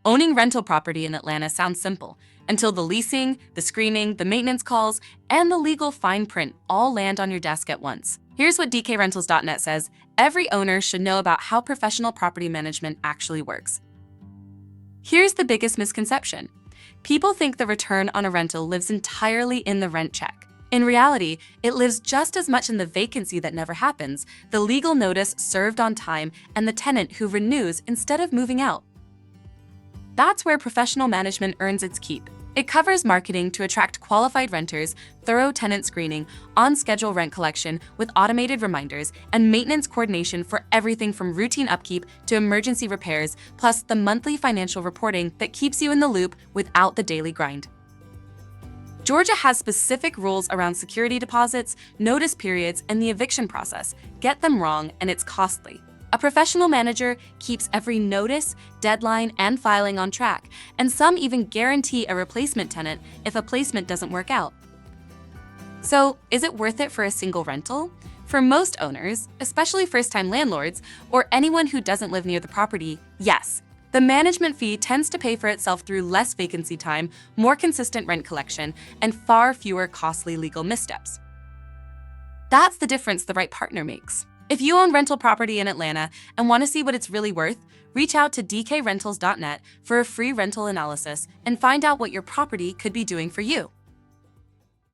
Owning rental property in Atlanta sounds simple until the leasing, the screening, the maintenance calls, and the legal fine print all land on your desk at once. Here's what DKRentals.net says every owner should know about how professional property management actually works. Here's the biggest misconception. People think the return on a rental lives entirely in the rent check. In reality, it lives just as much in the vacancy that never happens, the legal notice served on time, and the tenant who renews instead of moving out. That's where professional management earns its keep. It covers marketing to attract qualified renters, thorough tenant screening, on-schedule rent collection with automated reminders, and maintenance coordination for everything from routine upkeep to emergency repairs, plus the monthly financial reporting that keeps you in the loop without the daily grind. Georgia has specific rules around security deposits, notice periods, and the eviction process. Get them wrong, and it's costly. A professional manager keeps every notice, deadline, and filing on track, and some even guarantee a replacement tenant if a placement doesn't work out. So, is it worth it for a single rental? For most owners, especially first-time landlords, or anyone who doesn't live near the property, yes. The management fee tends to pay for itself through less vacancy time, more consistent rent collection, and far fewer costly legal missteps. That's the difference the right partner makes. If you own rental property in Atlanta and want to see what it's really worth, reach out to DKRentals.net for a free rental analysis and find out what your property could be doing for you.